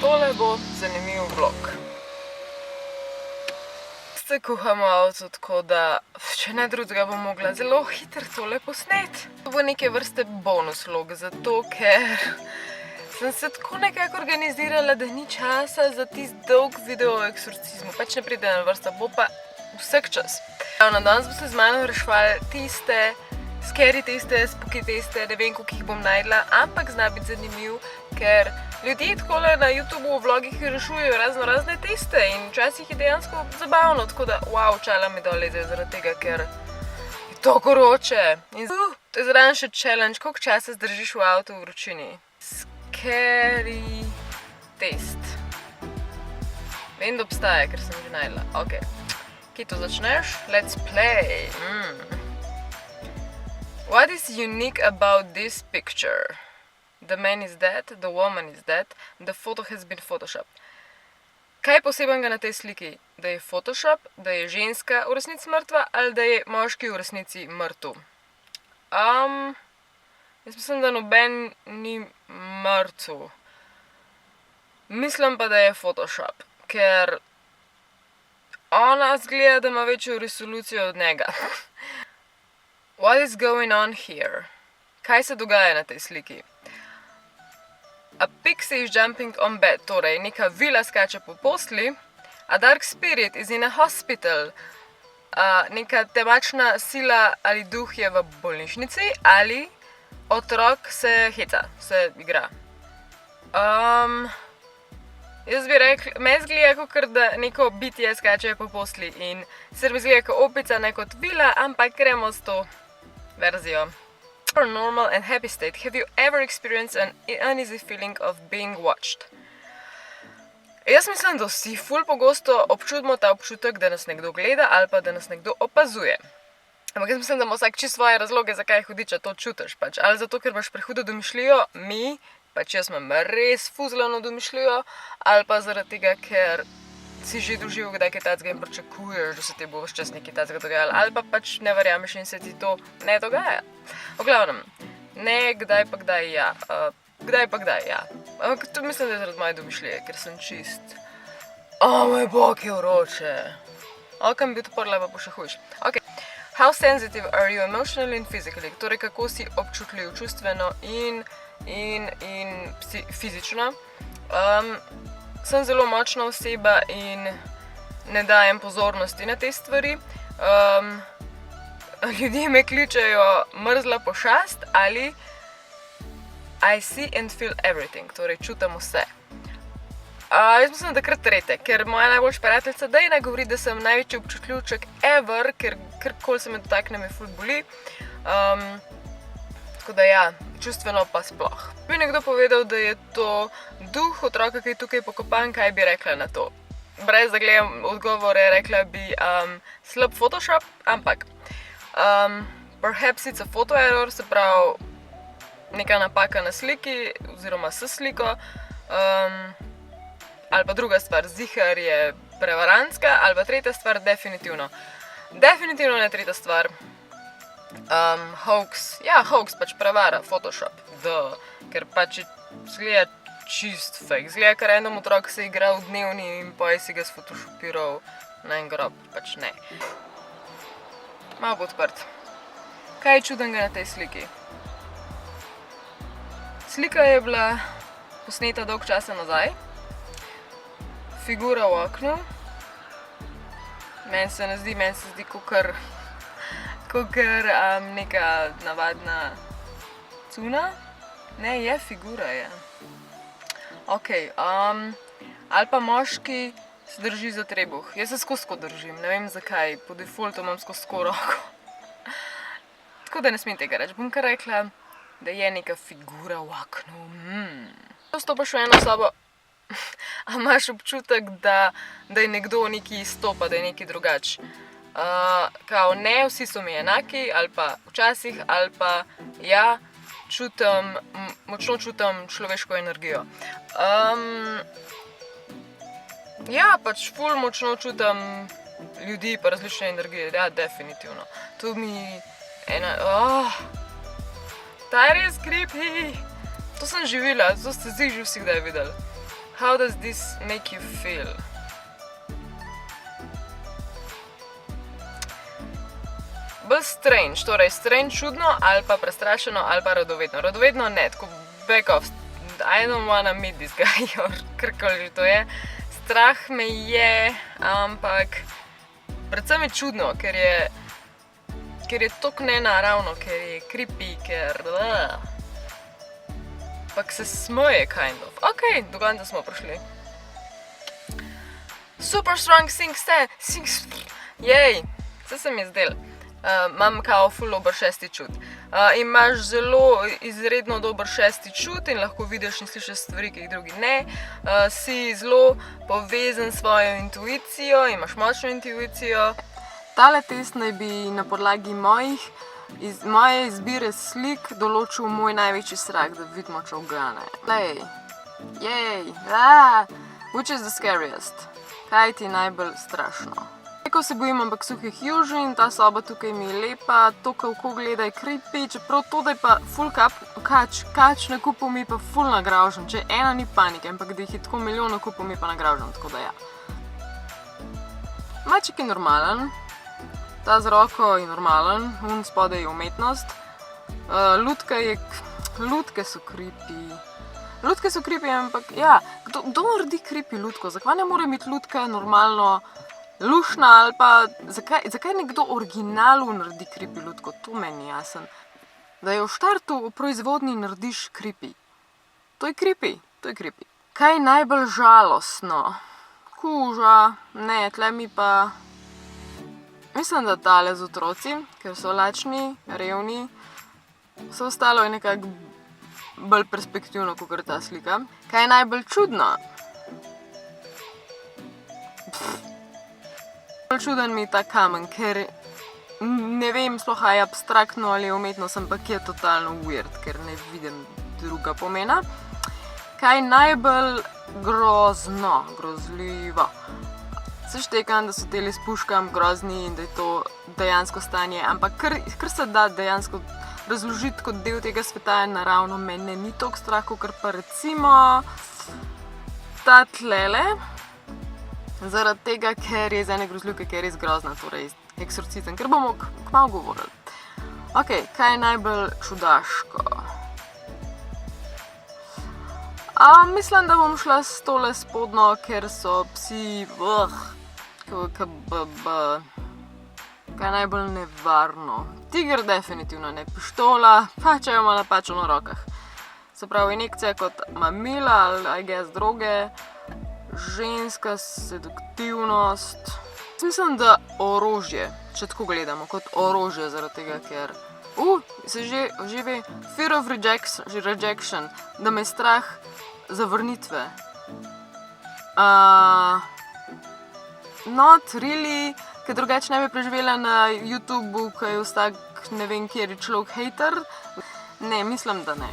tole bo zanimiv vlog. Se kuhamo avto, tako da, če ne drugega, bom mogla zelo hitro tole posnet. To bo neke vrste bonus vlog, zato ker sem se tako nekako organizirala, da ni časa za tisti dolg video o eksorcizmu. Pač ne pride na vrsta, bo pa vsak čas. Danes bo se z mano rešvali tiste scary teste, spooky teste, ne vem, koliko jih bom najdla, ampak zna biti zanimiv, ker ljudje takole na YouTube v vlogih rešujejo razne teste in včasih je dejansko zabavno, tako da, wow, čala mi dol leze zaradi tega, ker je to koroče. In to je zraven še challenge, koliko časa zdržiš v avtu v vročini. Scary test. Vem, da obstaja, ker sem že najdla. Ok, kje to začneš? Let's play. What is unique about this picture? The man is dead, the woman is dead, the photo has been photoshopped. Kaj je posebnega na tej sliki? Da je photoshop, da je ženska v resnici mrtva ali da je moški v resnici mrtev? Jaz mislim, da noben ni mrtev. Mislim pa, da je photoshop, ker ona zgleda, da ima večjo resolucijo od njega. What is going on here? Kaj se dogaja na tej sliki? A pixie is jumping on bed, torej neka vila skače po postelji. A dark spirit is in a hospital. Neka temačna sila ali duh je v bolnišnici ali otrok se heca, se igra. Jaz bi rekla, meni zgleda, kakor da neko bitje skače po postelji in sicer mi zgleda kot opica, ne kot vila, ampak gremo s to verzijo. For a normal and happy state, have you ever experienced an uneasy feeling of being watched? Jaz mislim, da vsi ful pogosto občutimo ta občutek, da nas nekdo gleda ali pa da nas nekdo opazuje. Ampak jaz mislim, da ima vsak čisto svoje razloge, zakaj hudiča to čutiš. Pač. Ali zato, ker imaš prehudo domišljijo, pač jaz imam res fuzlano domišljijo, ali pa zaradi tega, ker si že doživel kdaj kaj tacga in pričakuješ, da se ti bo vse čas nekaj tacga dogajalo, ali pa pač ne verjameš in se ti to ne dogaja. V glavnem, ne kdaj pa kdaj ja. Kdaj pa kdaj ja. Ampak to mislim, da je zaradi moje domišljije, ker sem čist. Moj bog, je vroče. Kam bi odprla, pa bo še hujš. Ok. How sensitive are you emotionally and physically? Torej, kako si občutljiv čustveno in fizično. Sem zelo močna oseba in ne dajem pozornosti na te stvari. Ljudje me kličejo mrzla pošast ali I see and feel everything, torej čutim vse. Jaz mislim, da kar trete, ker moja najboljša prijateljica Dejna govori, da sem največji občutljivček ever, ker karkoli se me dotakne, me ful boli. Tako da ja, čustveno pa sploh. Bi nekdo povedal, da je to duh otroka, ki je tukaj pokopan, kaj bi rekla na to? Brez da gledam odgovore, rekla bi slab Photoshop, ampak perhaps it's a photo error, se pravi neka napaka na sliki oziroma s sliko, ali pa druga stvar, ziher je prevarantska, ali pa tretja stvar, definitivno. Definitivno ne tretja stvar. Hoax, ja, hoax, pač prevara, Photoshop, ker pač zgleda čist fake, zgleda, ker enom otrok se igra v dnevni in poje si ga sphotoshopiral na en grob, pač ne. Malo bo odprt. Kaj je čudenega na tej sliki? Slika je bila posneta dolg časa nazaj, figura v oknu, meni se zdi kakor neka navadna cuna. Ne, je figura, je. Ok, ali pa moški se drži za trebuh. Jaz se skozi tako držim, ne vem zakaj, po defaultu imam skozi tako roko. Tako da ne smem tega reči, bom kar rekla, da je neka figura v oknu. Vstopaš v eno sobo, a imaš občutek, da je nekdo nekaj izstopa, da je nekaj drugače. Kao ne, vsi so mi enaki, ali pa včasih, ali pa ja, močno čutim človeško energijo. Ja, pač ful močno čutim ljudi pa različne energije, ja, definitivno. To mi ta je res creepy. To sem živela, to ste zdaj že vsi kdaj videli. How does this make you feel? Bolj strange, torej strange čudno ali pa prestrašeno ali pa radovedno. Radovedno ne, tako back off, I don't wanna meet this guy, or karkoli že to je. Strah me je, ampak predvsem je čudno, ker je tok nenaravno, ker je creepy, ker... Pak se smeje, kind of. Ok, do konca smo prišli. Super strong sixth, jej, vse se mi je zdel. Imam kao ful dober šesti čut. Imaš zelo izredno dober šesti čut in lahko vidiš in slišiš stvari, ki jih drugi ne. Si zelo povezan s svojo intuicijo, imaš močno intuicijo. Tale test naj bi na podlagi moje izbire slik določil moj največji strah, da vidimo čovgane. Lej, jej, which is the scariest? Kaj ti najbolj strašno? Ko se bojim, ampak suhih južin, ta soba tukaj mi je lepa, to kako gleda je creepy, čeprav to, da je pa ful kač na kupu mi pa ful nagražen, če ena ni panike, ampak da jih je tako milijon na kupu mi pa nagražen, tako da ja. Maček je normalen, ta z roko je normalen, spodaj je umetnost, lutke so creepy. Lutke so creepy, ampak ja, kdo naredi creepy lutko? Zakaj ne more biti lutka normalno lušna ali pa zakaj nekdo originalu naredi creepy lutko? To meni jasen. Da je v štartu v proizvodnji narediš creepy. To je creepy. Kaj je najbolj žalostno? Kuža, ne, tle mi pa... Mislim, da tale z otroci, ker so lačni, revni. Vse ostalo je nekako bolj perspektivno, kot ta slika. Kaj je najbolj čudno? Čuden mi je ta kamen, ker ne vem sploh, a je abstraktno ali je umetnost, ampak je totalno weird, ker ne vidim druga pomena. Kaj je najbolj grozljivo? Se štekam, da so teli s puškam grozni in da je to dejansko stanje, ampak kar se da dejansko razložiti kot del tega sveta je naravno, mene ni toliko strah, ker pa recimo ta tlele, zaradi tega, ker je iz ene grozljivke, ker je res grozna, torej eksorcizem, ker bomo kmalu govorili. Ok, kaj je najbolj čudaško? Mislim, da bom šla s tole spodno, ker so psi, kaj je najbolj nevarno? Tiger definitivno ne, pištola, pa če jo ima napačno na rokah. Se pravi, injekcija kot mamila ali I guess droge, ženska seduktivnost. Mislim, da orožje, če tako gledamo, kot orožje zaradi tega, ker se že ve, fear of rejection, da me je strah zavrnitve. Not really, ker drugače ne bi preživela na YouTubeu, ko je vsak ne vem kjeri človek hater. Ne, mislim, da ne.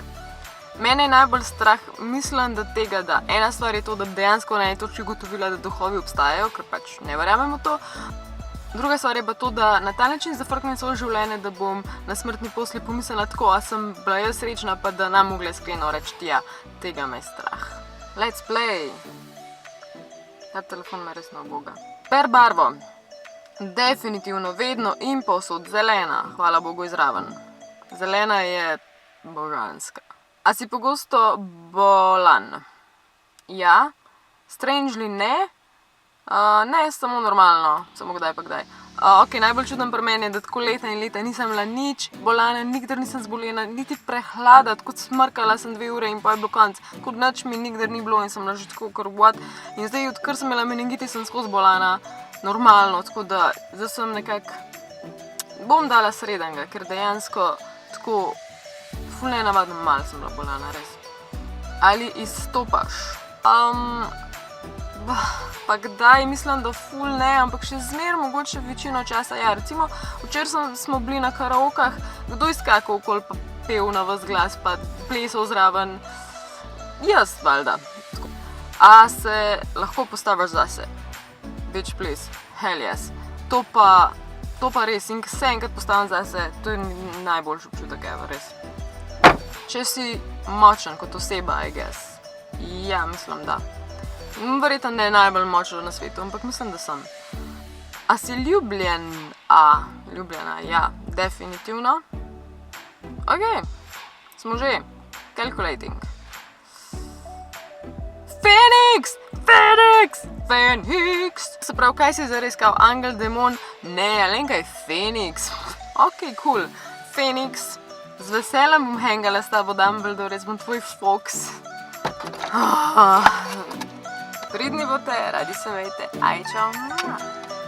Mene je najbolj strah, mislim, da tega, da ena stvar je to, da dejansko na eni točki ugotovila, da duhovi obstajajo, ker pač ne verjamem v to. Druga stvar je pa to, da na ta način zafrknem svoje življenje, da bom na smrtni posli pomislila tako, a sem bila jaz srečna, pa da nam mogla iskreno reči, ja, tega me je strah. Let's play! Ta telefon me res ne uboga. Per barvo. Definitivno vedno in povsod zelena, hvala Bogu izraven. Zelena je božanska. A si pogosto bolan? Ja. Strangely ne. Ne, samo normalno, samo kdaj pa kdaj. Ok, najbolj čuden pri meni je, da tako leta in leta nisem bila nič bolana, nikdar nisem zbolena, niti prehlada, tako smrkala sem 2 ure in pa je bilo konc. Kot nič mi nikdar ni bilo in sem bila že tako kar what. In zdaj, odkar sem imela meningitis, sem skozi bolana, normalno, tako da zdaj sem nekako, bom dala srednjega, ker dejansko tako ful nenavadno malo sem bila bolana, res. Ali izstopaš? Pa kdaj, mislim, da ful ne, ampak še zmer mogoče večino časa, ja, recimo, včeraj smo bili na karaokah, kdo izkakal okoli pa pel na ves glas, pa plesal zraven, jaz, valjda. A se lahko postaviš zase? Bitch, please, hell yes. To pa res, in ko se enkrat postavim zase, to je najboljši občutek ever, res. Če si močen kot oseba, I guess. Ja, mislim, da. Verjetno ne najbolj močno na svetu, ampak mislim, da sem. A si ljubljen? Ljubljena, ja, definitivno. Ok, smo že. Calculating. Phoenix! Phoenix! Phoenix! Se pravi, kaj si zares kao angel, demon? Ne, Alenka je Phoenix. Ok, cool. Phoenix. Z veseljem bom hangala s tabo, Dumbledore, jaz bom tvoj Fox. Pridni bote, radi se vejte. Aj, čau.